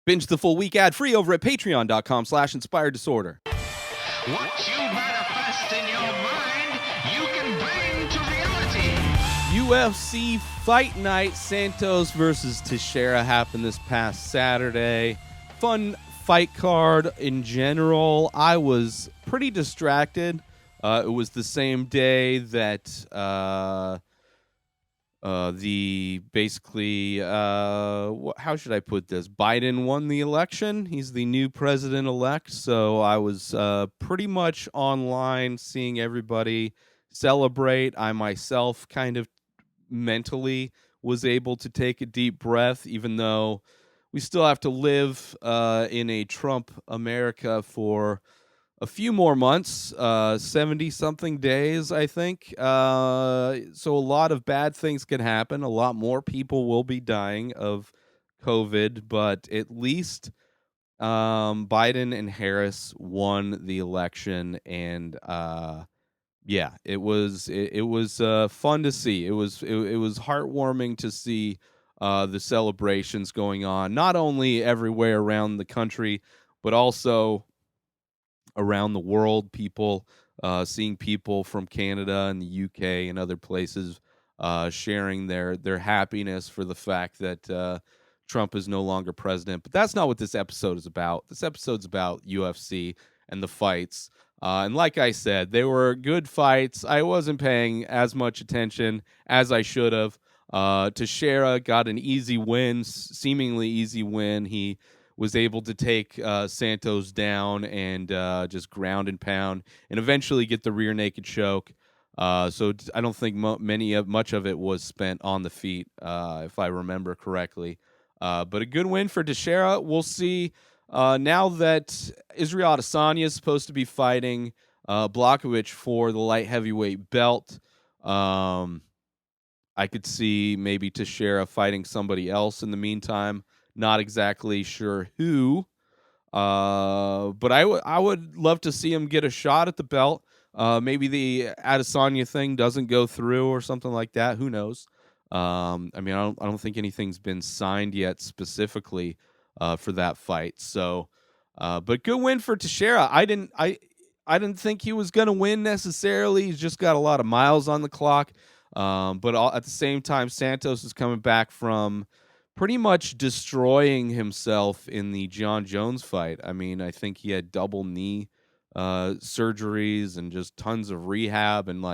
Binge the full week ad-free over at patreon.com/inspireddisorder. What you manifest in your mind, you can bring to reality. UFC Fight Night, Santos versus Teixeira happened this past Saturday. Fun fight card in general. I was pretty distracted. It was the same day that how should I put this? Biden won the election. He's the new president-elect, so I was pretty much online seeing everybody celebrate. I myself kind of mentally was able to take a deep breath, even though we still have to live in a Trump America for a few more months, 70-something days, I think. So a lot of bad things can happen. A lot more people will be dying of COVID, but at least Biden and Harris won the election, and yeah, it was fun to see. It was heartwarming to see the celebrations going on, not only everywhere around the country, but also around the world. People seeing people from Canada and the UK and other places sharing their happiness for the fact that Trump is no longer president. But that's not what this episode is about. This episode's about UFC and the fights. And like I said, they were good fights. I wasn't paying as much attention as I should have. Teixeira got an easy win, seemingly easy win. He was able to take Santos down and just ground and pound and eventually get the rear naked choke. So I don't think much of it was spent on the feet, if I remember correctly. But a good win for Teixeira. We'll see. Now that Israel Adesanya is supposed to be fighting Blachowicz for the light heavyweight belt, I could see maybe Teixeira fighting somebody else in the meantime. Not exactly sure who, but I would love to see him get a shot at the belt. Maybe the Adesanya thing doesn't go through or something like that. Who knows? I mean, I don't think anything's been signed yet specifically for that fight. So, but good win for Teixeira. I didn't think he was gonna win necessarily. He's just got a lot of miles on the clock. But at the same time, Santos is coming back from pretty much destroying himself in the John Jones fight. I mean, I think he had double knee surgeries and just tons of rehab, and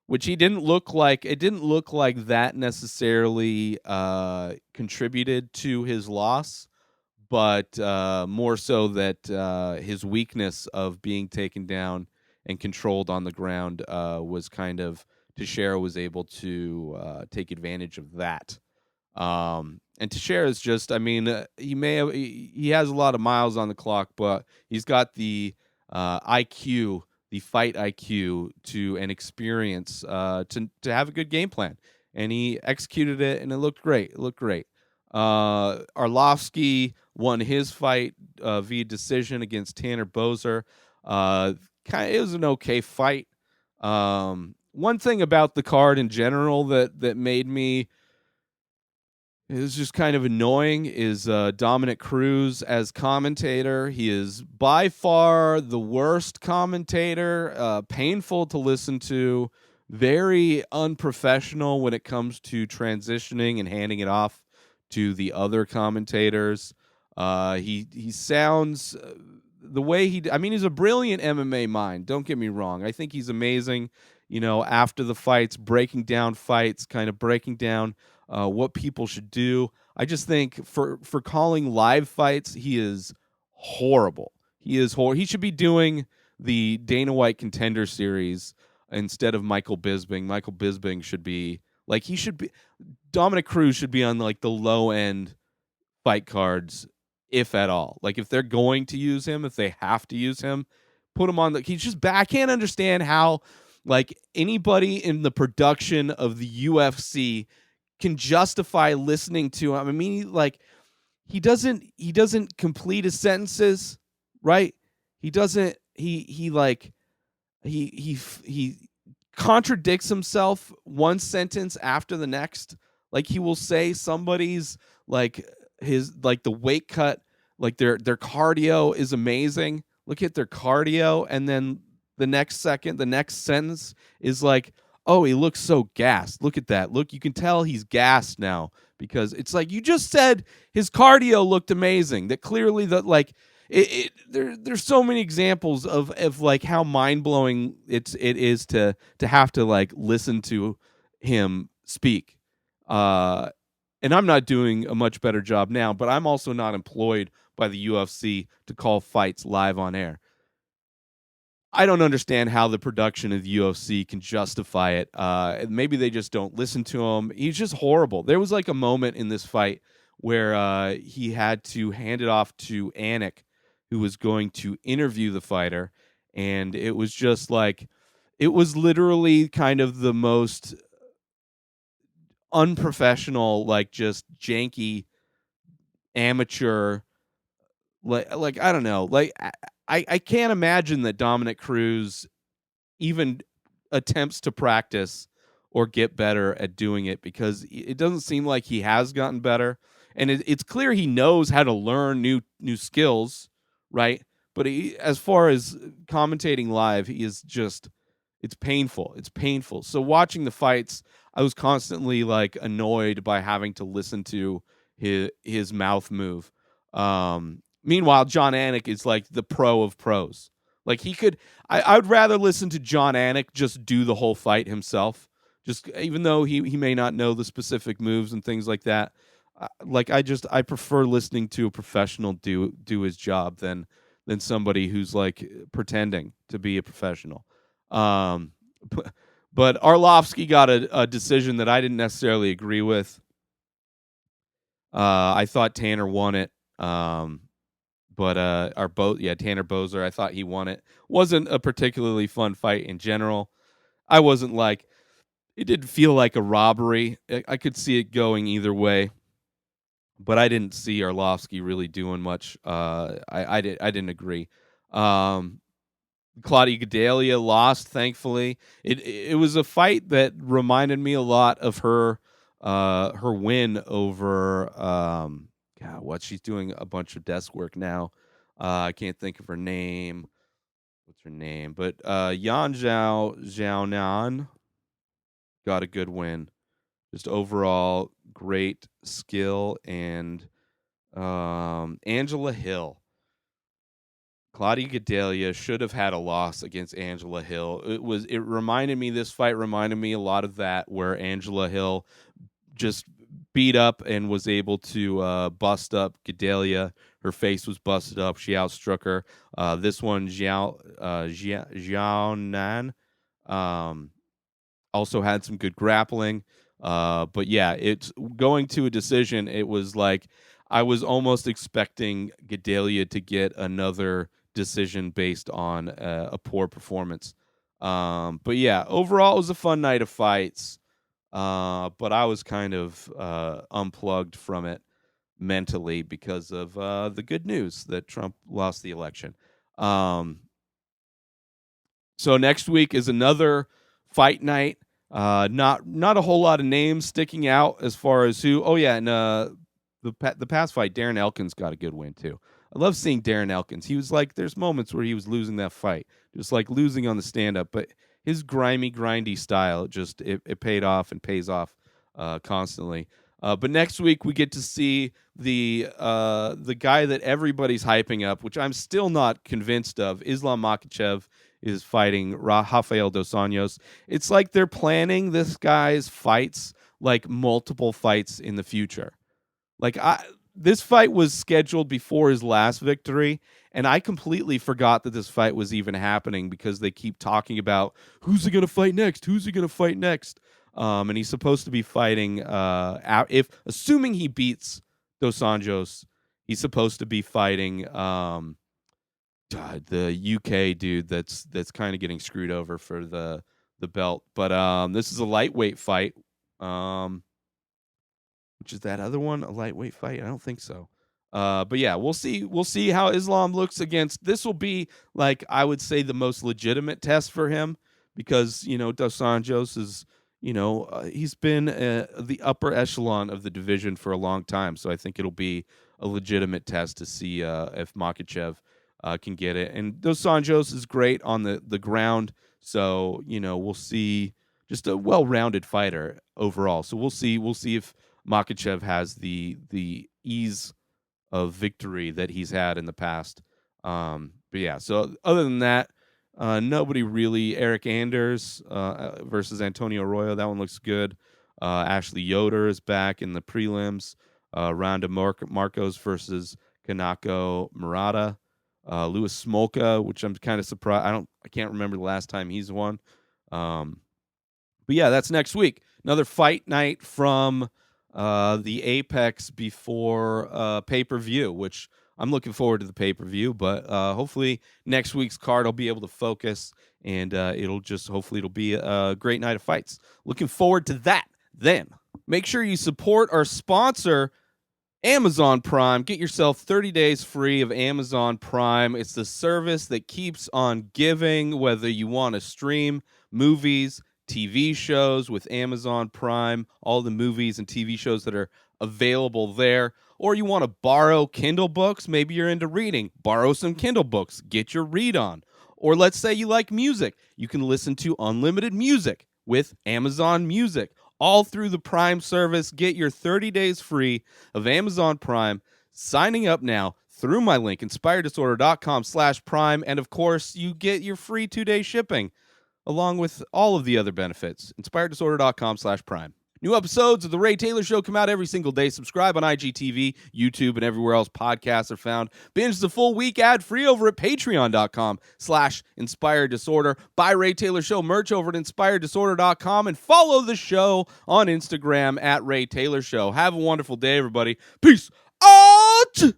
which he didn't look like. It didn't look like that necessarily contributed to his loss, but more so that his weakness of being taken down and controlled on the ground was kind of, Teixeira was able to take advantage of that. And Teixeira is just, I mean, he has a lot of miles on the clock, but he's got the IQ, the fight IQ and experience to have a good game plan, and he executed it, and it looked great. Arlovsky won his fight via decision against Tanner Boser. It was an okay fight. One thing about the card in general that made me, it was just kind of annoying, is Dominic Cruz as commentator. He is by far the worst commentator, painful to listen to, very unprofessional when it comes to transitioning and handing it off to the other commentators. He sounds the way he's a brilliant MMA mind. Don't get me wrong. I think he's amazing. After the fights, breaking down fights, kind of breaking down what people should do. I just think for calling live fights, he is horrible. He should be doing the Dana White Contender Series instead of Michael Bisping. Michael Bisping should be Dominic Cruz should be on the low end fight cards, if at all. If they're going to use him, if they have to use him, put him on he's just bad. I can't understand how anybody in the production of the UFC can justify listening to him. I mean, he doesn't complete his sentences, right? He doesn't. He contradicts himself one sentence after the next. He will say somebody's the weight cut Like their cardio is amazing. Look at their cardio, and then the next sentence is like, "Oh, he looks so gassed. Look at that. Look, you can tell he's gassed now because it's like you just said his cardio looked amazing. That clearly that like there's so many examples of like how mind-blowing it is to have to like listen to him speak. And I'm not doing a much better job now, but I'm also not employed by the UFC to call fights live on air. I don't understand how the production of the UFC can justify it. Maybe they just don't listen to him. He's just horrible. There was like a moment in this fight where he had to hand it off to Anik, who was going to interview the fighter, and it was just like it was literally kind of the most unprofessional, like just janky amateur, like I don't know, like I can't imagine that Dominic Cruz even attempts to practice or get better at doing it, because it doesn't seem like he has gotten better, and it's clear he knows how to learn new skills, right? But as far as commentating live, he is just it's painful. It's painful. So watching the fights, I was constantly like annoyed by having to listen to his mouth move. Meanwhile, John Anik is like the pro of pros. Like he could, I would rather listen to John Anik just do the whole fight himself. Just even though he may not know the specific moves and things like that. I prefer listening to a professional do his job than somebody who's like pretending to be a professional. Um, but Arlovsky got a decision that I didn't necessarily agree with. I thought Tanner won it. But Tanner Bozer, I thought he won it. Wasn't a particularly fun fight in general. I wasn't like it didn't feel like a robbery. I could see it going either way, but I didn't see Arlovsky really doing much. I didn't agree. Claudia Gadelha lost, thankfully. It was a fight that reminded me a lot of her win over God, what she's doing a bunch of desk work now. I can't think of her name. What's her name? But Yan Zhaonan got a good win. Just overall great skill. And Angela Hill. Claudia Gadelha should have had a loss against Angela Hill. This fight reminded me a lot of that, where Angela Hill just beat up and was able to bust up Gadelha. Her face was busted up. She outstruck her. This one, Zhao Nan, also had some good grappling. But yeah, it's going to a decision. It was like I was almost expecting Gadelha to get another decision based on a poor performance. But yeah, overall, it was a fun night of fights. But I was kind of unplugged from it mentally because of the good news that Trump lost the election. So next week is another fight night. Not a whole lot of names sticking out as far as who. Oh yeah, and the past fight, Darren Elkins got a good win too. I love seeing Darren Elkins. He was like, there's moments where he was losing that fight, just like losing on the stand up, but his grindy style just it paid off and pays off constantly. But next week we get to see the guy that everybody's hyping up, which I'm still not convinced of. Islam Makhachev is fighting Rafael dos Anjos. It's like they're planning this guy's fights like multiple fights in the future. Like this fight was scheduled before his last victory, and I completely forgot that this fight was even happening because they keep talking about who's he going to fight next? Who's he going to fight next? And he's supposed to be fighting if assuming he beats Dos Anjos, he's supposed to be fighting the UK dude that's kind of getting screwed over for the belt. But this is a lightweight fight. Which is that other one a lightweight fight? I don't think so. But yeah, we'll see. We'll see how Islam looks against. This will be like I would say the most legitimate test for him because Dos Anjos is he's been the upper echelon of the division for a long time. So I think it'll be a legitimate test to see if Makhachev can get it. And Dos Anjos is great on the ground, so we'll see just a well-rounded fighter overall. So we'll see if Makhachev has the ease of victory that he's had in the past. But yeah, so other than that, nobody really. Eric Anders versus Antonio Arroyo, that one looks good. Ashley Yoder is back in the prelims. Ronda Marcos versus Kanako Murata. Louis Smolka, which I'm kind of surprised. I can't remember the last time he's won. But yeah, that's next week. Another fight night from the Apex before pay-per-view, which I'm looking forward to the pay-per-view, but hopefully next week's card I'll be able to focus, and hopefully it'll be a great night of fights. Looking forward to that. Then make sure you support our sponsor, Amazon Prime. Get yourself 30 days free of Amazon Prime. It's the service that keeps on giving, whether you want to stream movies, TV shows with Amazon Prime, all the movies and TV shows that are available there, or you want to borrow Kindle books. Maybe you're into reading. Borrow some Kindle books. Get your read on. Or let's say you like music. You can listen to unlimited music with Amazon Music. All through the Prime service. Get your 30 days free of Amazon Prime. Signing up now through my link, inspireddisorder.com/prime. And of course, you get your free 2-day shipping along with all of the other benefits. inspireddisorder.com/prime. New episodes of The Ray Taylor Show come out every single day. Subscribe on IGTV, YouTube, and everywhere else podcasts are found. Binge the full week ad-free over at patreon.com/inspireddisorder. Buy Ray Taylor Show merch over at inspireddisorder.com and follow the show on Instagram at Ray Taylor Show. Have a wonderful day, everybody. Peace out!